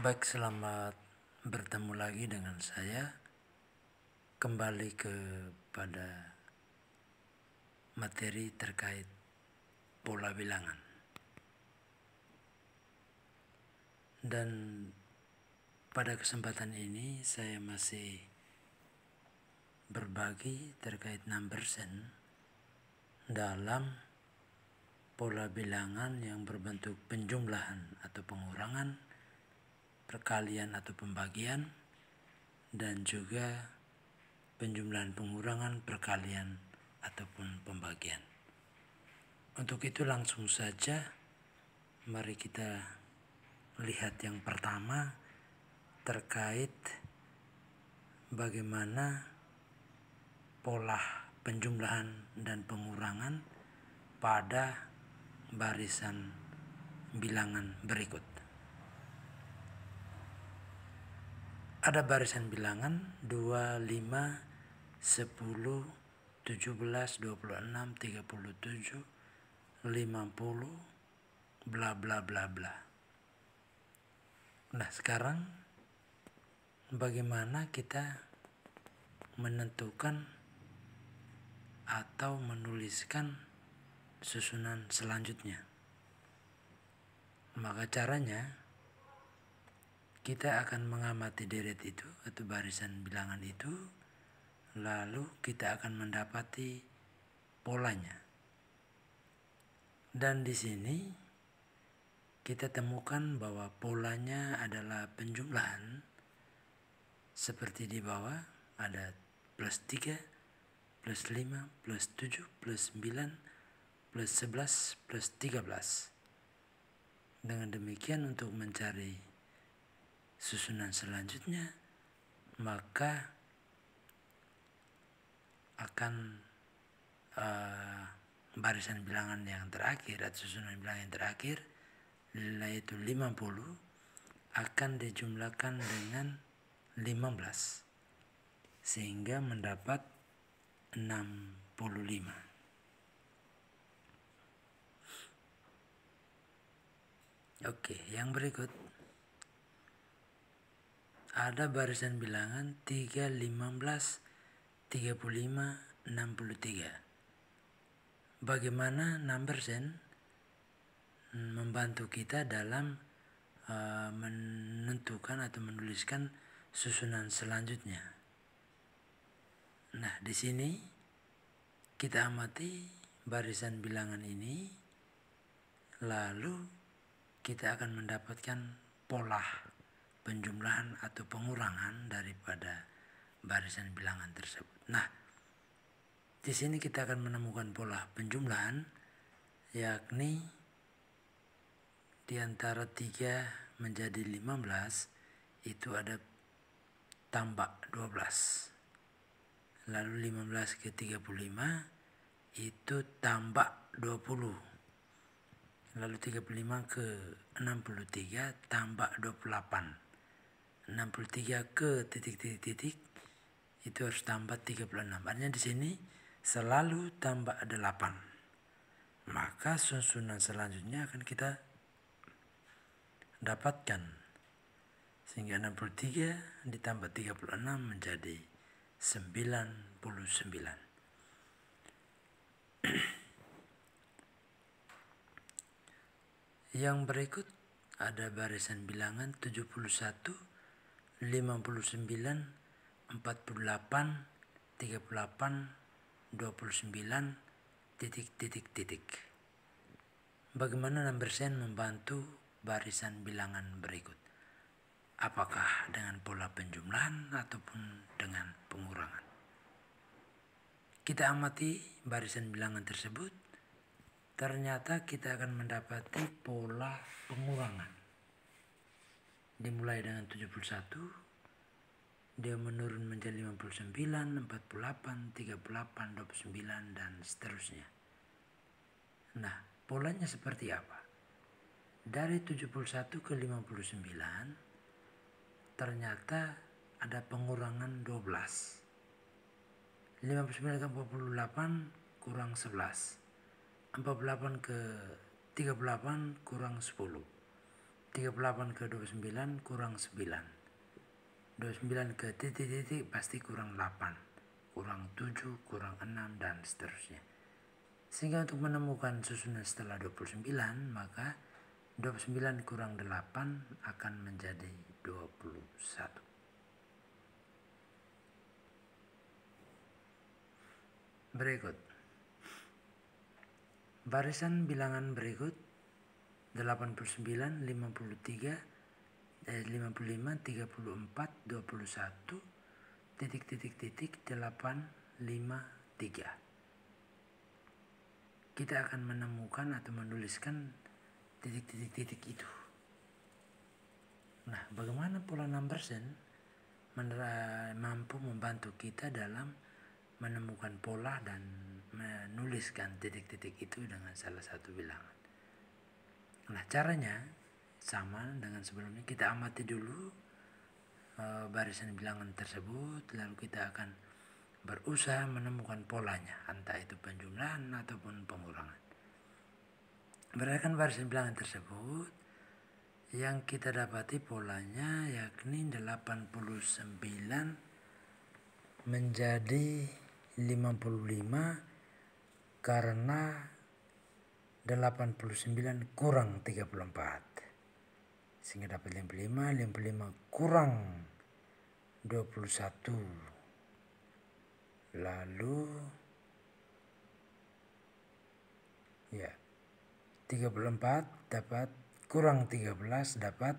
Baik, selamat bertemu lagi dengan saya. Kembali kepada materi terkait pola bilangan. Dan pada kesempatan ini saya masih berbagi terkait number sense dalam pola bilangan yang berbentuk penjumlahan atau pengurangan, perkalian atau pembagian, dan juga penjumlahan, pengurangan, perkalian ataupun pembagian. Untuk itu langsung saja mari kita lihat yang pertama terkait bagaimana pola penjumlahan dan pengurangan pada barisan bilangan berikut. Ada barisan bilangan 2, 5, 10, 17, 26, 37, 50, bla bla bla bla. Nah, sekarang bagaimana kita menentukan atau menuliskan susunan selanjutnya? Maka caranya kita akan mengamati deret itu atau barisan bilangan itu, lalu kita akan mendapati polanya. Dan di sini kita temukan bahwa polanya adalah penjumlahan seperti di bawah, ada plus 3, plus 5, plus 7, plus 9, plus 11, plus 13. Dengan demikian untuk mencari susunan selanjutnya, maka akan barisan bilangan yang terakhir atau susunan bilangan yang terakhir, yaitu 50, akan dijumlahkan dengan 15 sehingga mendapat 65. Oke, yang berikut ada barisan bilangan 3, 15, 35, 63. Bagaimana number sense membantu kita dalam menentukan atau menuliskan susunan selanjutnya. Nah, di sini kita amati barisan bilangan ini, lalu kita akan mendapatkan pola penjumlahan atau pengurangan daripada barisan bilangan tersebut. Nah, di sini kita akan menemukan pola penjumlahan, yakni di antara 3 menjadi 15 itu ada tambah 12. Lalu 15 ke 35 itu tambah 20. Lalu 35 ke 63 tambah 28. 63 ke titik-titik itu harus tambah 36. Artinya di sini selalu tambah 8. Maka susunan selanjutnya akan kita dapatkan, sehingga 63 ditambah 36 menjadi 99. Yang berikut ada barisan bilangan 71, 59, 48, 38, 29, titik. Bagaimana number sense membantu barisan bilangan berikut? Apakah dengan pola penjumlahan ataupun dengan pengurangan? Kita amati barisan bilangan tersebut, ternyata kita akan mendapati pola pengurangan. Dimulai dengan 71, dia menurun menjadi 59, 48, 38, 29, dan seterusnya. Nah, polanya seperti apa? Dari 71 ke 59, ternyata ada pengurangan 12. 59 ke 48 kurang 11. 48 ke 38 kurang 10. 38 ke 29 kurang 9. 29 ke titik-titik pasti kurang 8, kurang 7, kurang 6, dan seterusnya. Sehingga untuk menemukan susunan setelah 29, maka 29 kurang 8 akan menjadi 21. Berikut. Barisan bilangan berikut 89, 53, 55, 34, 21, titik-titik-titik 8, 5, 3. Kita akan menemukan atau menuliskan titik-titik-titik itu. Nah, bagaimana pola numbersen mampu membantu kita dalam menemukan pola dan menuliskan titik-titik itu dengan salah satu bilangan. Nah, caranya sama dengan sebelumnya. Kita amati dulu barisan bilangan tersebut, lalu kita akan berusaha menemukan polanya, entah itu penjumlahan ataupun pengurangan. Berdasarkan barisan bilangan tersebut, yang kita dapati polanya yakni 89 menjadi 55 karena 89 kurang 34. Sehingga dapat 55, 55 kurang 21. Lalu ya 34 dapat kurang 13 dapat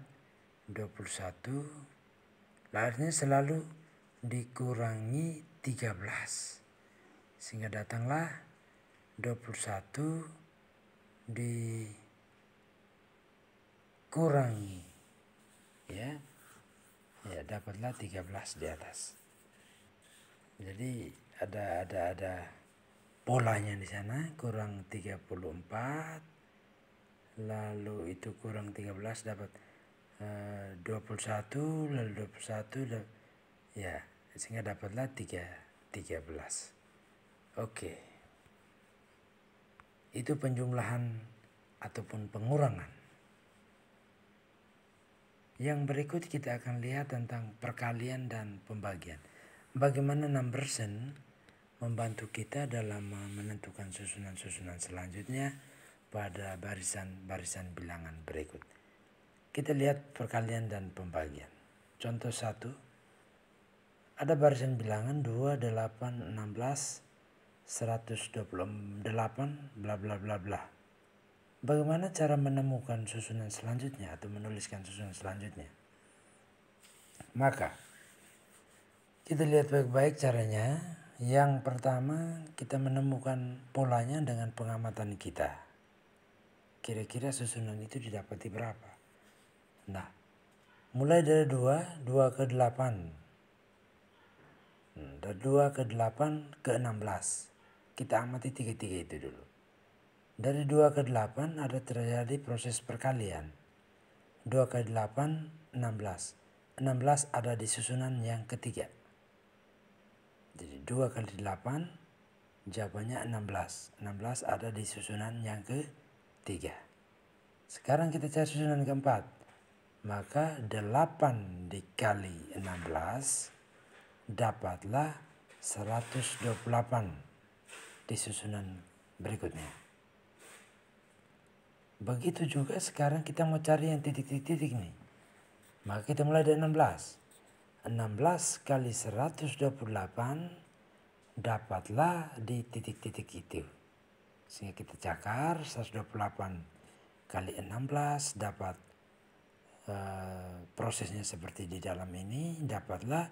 21. Lainnya selalu dikurangi 13. Sehingga datanglah 21 dikurangi ya dapatlah 13 di atas. Jadi ada polanya di sana, kurang 34, lalu itu kurang 13 dapat 21, lalu 21 ya, sehingga dapatlah 13. Oke. Itu penjumlahan ataupun pengurangan. Yang berikut kita akan lihat tentang perkalian dan pembagian. Bagaimana numbersen membantu kita dalam menentukan susunan-susunan selanjutnya pada barisan-barisan bilangan berikut. Kita lihat perkalian dan pembagian. Contoh 1. Ada barisan bilangan 2, 8, 16, 128, bla bla bla bla. Bagaimana cara menemukan susunan selanjutnya atau menuliskan susunan selanjutnya? Maka kita lihat baik-baik caranya. Yang pertama, kita menemukan polanya dengan pengamatan kita. Kira-kira susunan itu didapati berapa? Nah, mulai dari 2 ke 8. Dari 2 ke 8 ke 16. Kita amati tiga-tiga itu dulu. Dari 2 ke 8 ada terjadi proses perkalian. 2 ke 8, 16. 16 ada di susunan yang ketiga. Jadi 2 kali 8 jawabannya 16. 16 ada di susunan yang ketiga. Sekarang kita cari susunan keempat. Maka 8 dikali 16 dapatlah 128 di susunan berikutnya. Begitu juga sekarang kita mau cari yang titik-titik nih. Maka kita mulai dari 16. 16 kali 128 dapatlah di titik-titik itu. Sehingga kita cakar 128 kali 16 dapat prosesnya seperti di dalam ini, dapatlah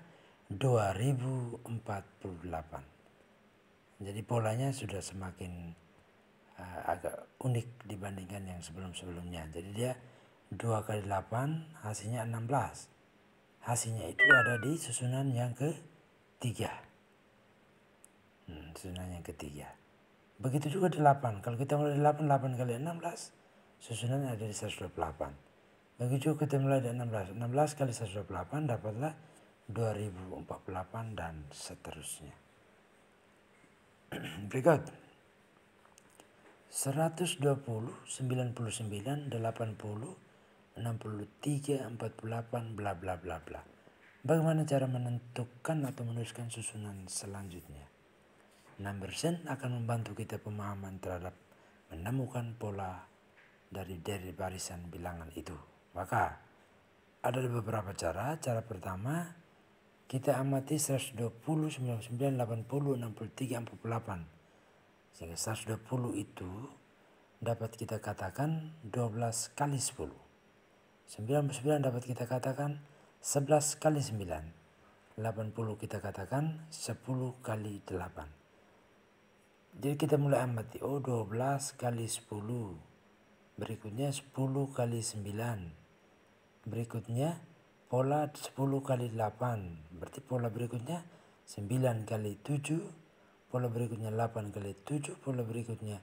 2048. Jadi polanya sudah semakin agak unik dibandingkan yang sebelum-sebelumnya. Jadi dia 2 kali 8 hasilnya 16. Hasilnya itu ada di susunan yang ketiga. Susunan yang ketiga. Begitu juga 8. Kalau kita mulai 8 kali 16, susunannya ada di 128. Begitu juga kita mulai dari 16. 16 kali 128 dapatlah 2048 dan seterusnya. Berikut. 120, 99, 80, 63, 48, bla bla bla bla. Bagaimana cara menentukan atau menuliskan susunan selanjutnya? Numberson akan membantu kita pemahaman terhadap menemukan pola dari barisan bilangan itu. Maka ada beberapa cara. Cara pertama, kita amati 120, 99, 80, 63, 48. Sehingga 120 itu dapat kita katakan 12 kali 10. 99 dapat kita katakan 11 kali 9. 80 kita katakan 10 kali 8. Jadi kita mulai amati, 12 kali 10. Berikutnya 10 kali 9. Berikutnya pola 10 kali 8. Berarti pola berikutnya 9 kali 7. Pola berikutnya 8 kali 7. Pola berikutnya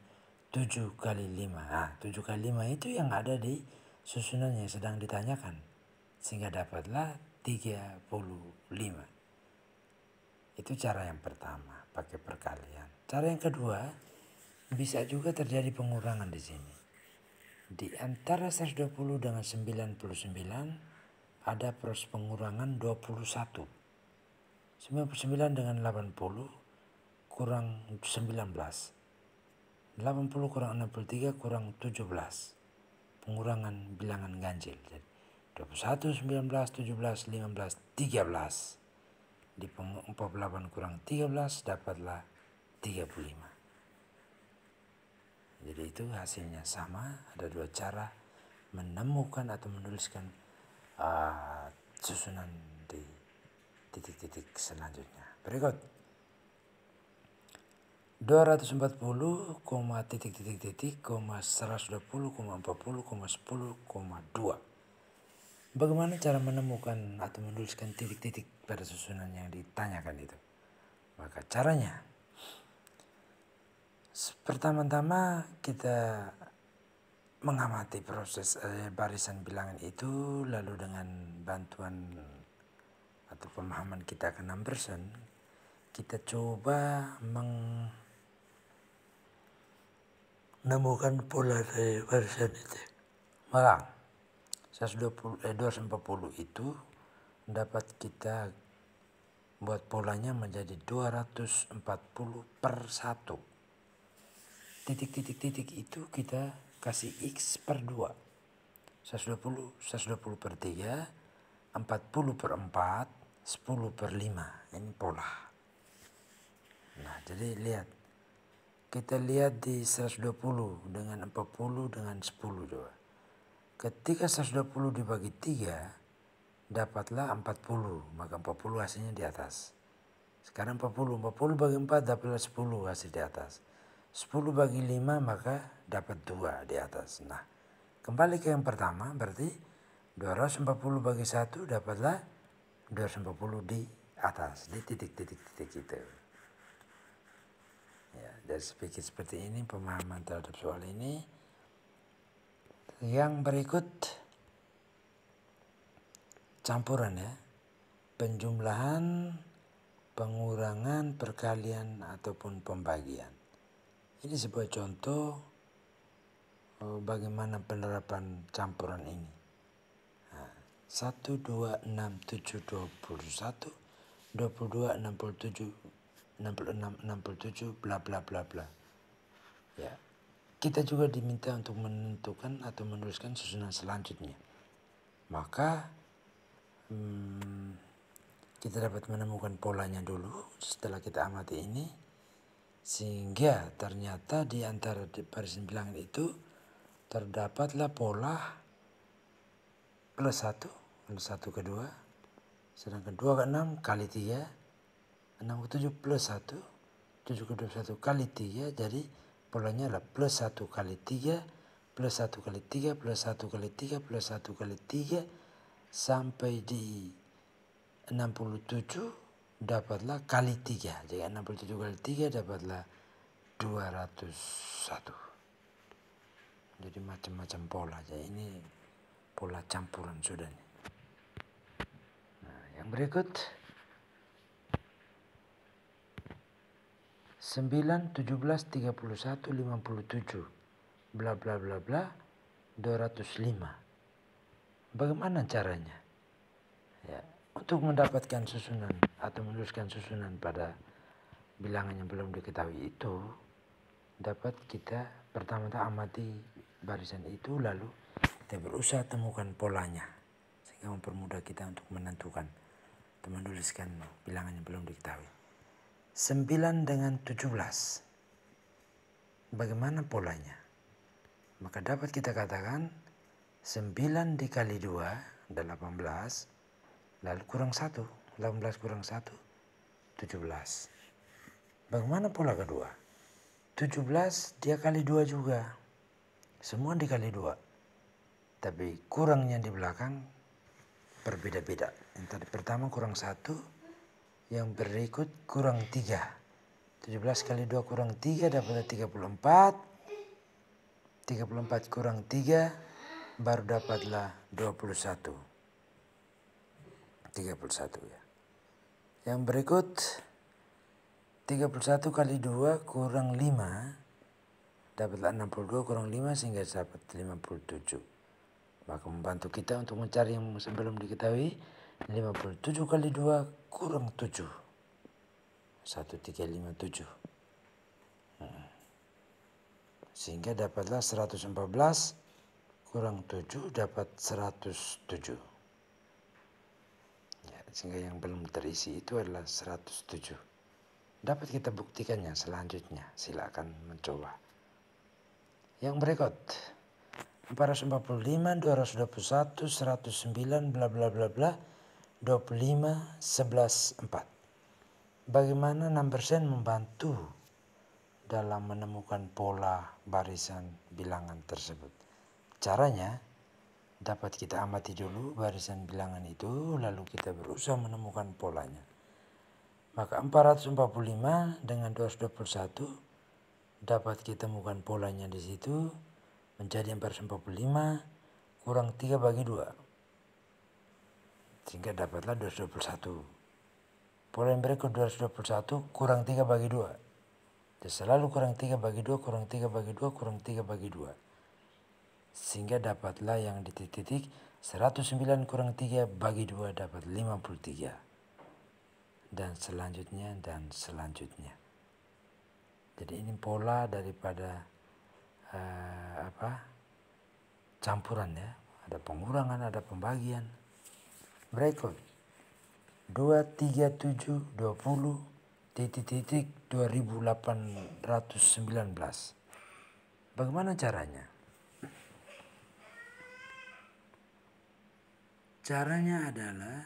7 kali 5. Nah, 7 kali 5 itu yang ada di susunan yang sedang ditanyakan. Sehingga dapatlah 35. Itu cara yang pertama, pakai perkalian. Cara yang kedua, bisa juga terjadi pengurangan di sini. Di antara 120 dengan 99 ada proses pengurangan 21. 99 dengan 80 kurang 19. 80 kurang 63 kurang 17. Pengurangan bilangan ganjil. Jadi 21, 19, 17, 15, 13. Di 48 kurang 13 dapatlah 35. Jadi itu hasilnya sama. Ada dua cara menemukan atau menuliskan susunan di titik-titik selanjutnya. Berikut 240, titik titik titik, 120, 40, 10,2. Bagaimana cara menemukan atau menuliskan titik-titik pada susunan yang ditanyakan itu? Maka caranya, pertama-tama kita mengamati proses barisan bilangan itu, lalu dengan bantuan atau pemahaman kita ke Numberson, kita coba menemukan pola dari barisan itu. Maka 240 itu dapat kita buat polanya menjadi 240 per 1. Titik-titik itu kita kasih X per 2. 120 per 3, 40 per 4, 10 per 5. Ini pola. Nah, jadi lihat. Kita lihat di 120 dengan 40 dengan 10 coba. Ketika 120 dibagi 3, dapatlah 40. Maka 40 hasilnya di atas. Sekarang 40 bagi 4 dapatlah 10 hasil di atas. 10 bagi 5 maka dapat 2 di atas. Nah, kembali ke yang pertama, berarti 240 bagi 1 dapatlah 240 di atas, di titik-titik itu. Ya, dari sedikit seperti ini pemahaman terhadap soal ini. Yang berikut campuran ya, penjumlahan, pengurangan, perkalian ataupun pembagian. Ini sebuah contoh bagaimana penerapan campuran ini. 1, 2, 6, 7, 21, 22, 67, 66, 67, bla bla bla bla. Ya, kita juga diminta untuk menentukan atau menuliskan susunan selanjutnya. Maka kita dapat menemukan polanya dulu setelah kita amati ini. Sehingga ternyata di antara barisan bilangan itu terdapatlah pola plus 1 ke 2, sedangkan 2 ke 6 kali 3, 6 ke 7 plus 1, 7 ke 21 kali 3, jadi polanya adalah plus 1 kali 3, plus 1 kali 3, plus 1 kali 3, plus 1 kali 3, sampai di 67 dapatlah kali 3. Jadi 67 kali 3 dapatlah 201. Jadi macam-macam pola. Jadi ini pola campuran sudah nih. Nah, yang berikut 9, 17, 31, 57 bla bla bla bla 205. Bagaimana caranya? Ya, untuk mendapatkan susunan atau menuliskan susunan pada bilangan yang belum diketahui itu, dapat kita pertama-tama amati barisan itu, lalu kita berusaha temukan polanya sehingga mempermudah kita untuk menentukan atau menuliskan bilangan yang belum diketahui. 9 dengan 17. Bagaimana polanya? Maka dapat kita katakan 9 dikali 2 adalah 18, lalu kurang 1, 18 kurang 1, 17. Bagaimana pola kedua? 17 dia kali 2 juga, semua dikali 2, tapi kurangnya di belakang berbeda-beda. Yang tadi pertama kurang 1, yang berikut kurang 3. 17 kali 2 kurang 3 dapatlah 34. 34 kurang 3 baru dapatlah 21. 31 ya. Yang berikut 31 kali 2 kurang 5 dapatlah 62 kurang 5 sehingga dapat 57. Maka membantu kita untuk mencari yang sebelum diketahui. 57 kali 2 kurang 7. 1357. Sehingga dapatlah 114 kurang 7 dapat 107. Ya, sehingga yang belum terisi itu adalah 107. Dapat kita buktikannya selanjutnya. Silakan mencoba. Yang berikut 445, 221, 109, bla bla bla bla, 25, 11, 4. Bagaimana number sense membantu dalam menemukan pola barisan bilangan tersebut? Caranya dapat kita amati dulu barisan bilangan itu, lalu kita berusaha menemukan polanya. Maka 445 dengan 221 dapat kita temukan polanya di situ, menjadi 445 kurang 3 bagi 2. Sehingga dapatlah 221. Pola yang berikut 221 kurang 3 bagi 2. Jadi selalu kurang 3 bagi 2, kurang 3 bagi 2, kurang 3 bagi 2. Sehingga dapatlah yang di titik 109 kurang 3 bagi 2 dapat 53. Dan selanjutnya dan selanjutnya. Jadi ini pola daripada campuran ya. Ada pengurangan, ada pembagian. Berikut 237 20 titik 2819. Bagaimana caranya? Caranya adalah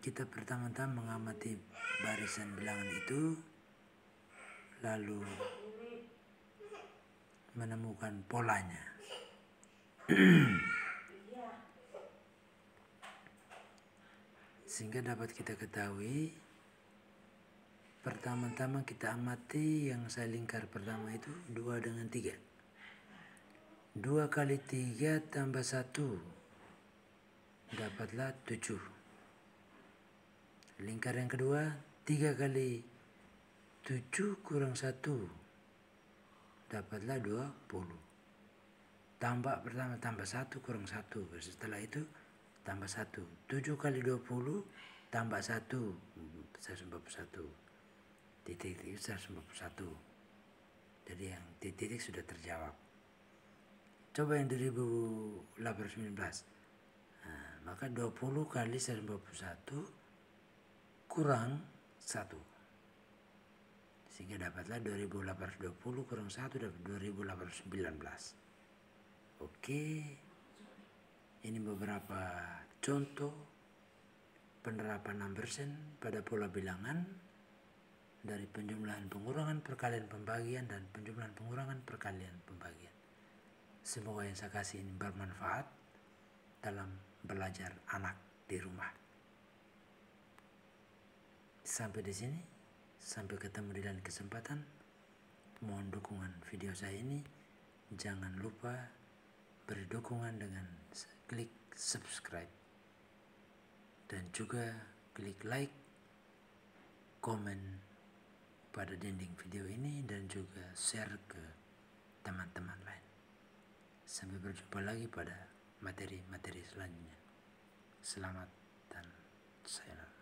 kita pertama-tama mengamati barisan bilangan itu, lalu menemukan polanya. Sehingga dapat kita ketahui, pertama-tama kita amati yang saya lingkar pertama itu 2 dengan 3. 2 kali 3 tambah 1 dapatlah 7. Lingkar yang kedua 3 kali 7 kurang 1 dapatlah 20. Tambah pertama tambah 1 kurang 1. Setelah itu tambah 1. 7 kali 20 tambah 1 191. Titik 191. Jadi yang titik sudah terjawab. Coba yang 2819. Nah, maka 20 kali 191 kurang 1. Sehingga dapatlah 2820 kurang 1 dapat 2819. Oke. Ini beberapa contoh penerapan number sense pada pola bilangan dari penjumlahan pengurangan perkalian pembagian dan penjumlahan pengurangan perkalian pembagian. Semoga yang saya kasih ini bermanfaat dalam belajar anak di rumah. Sampai di sini, sampai ketemu di lain kesempatan. Mohon dukungan video saya ini. Jangan lupa beri dukungan dengan klik subscribe dan juga klik like, komen pada dinding video ini dan juga share ke teman-teman lain. Sampai berjumpa lagi pada materi-materi selanjutnya. Selamat dan sayonara.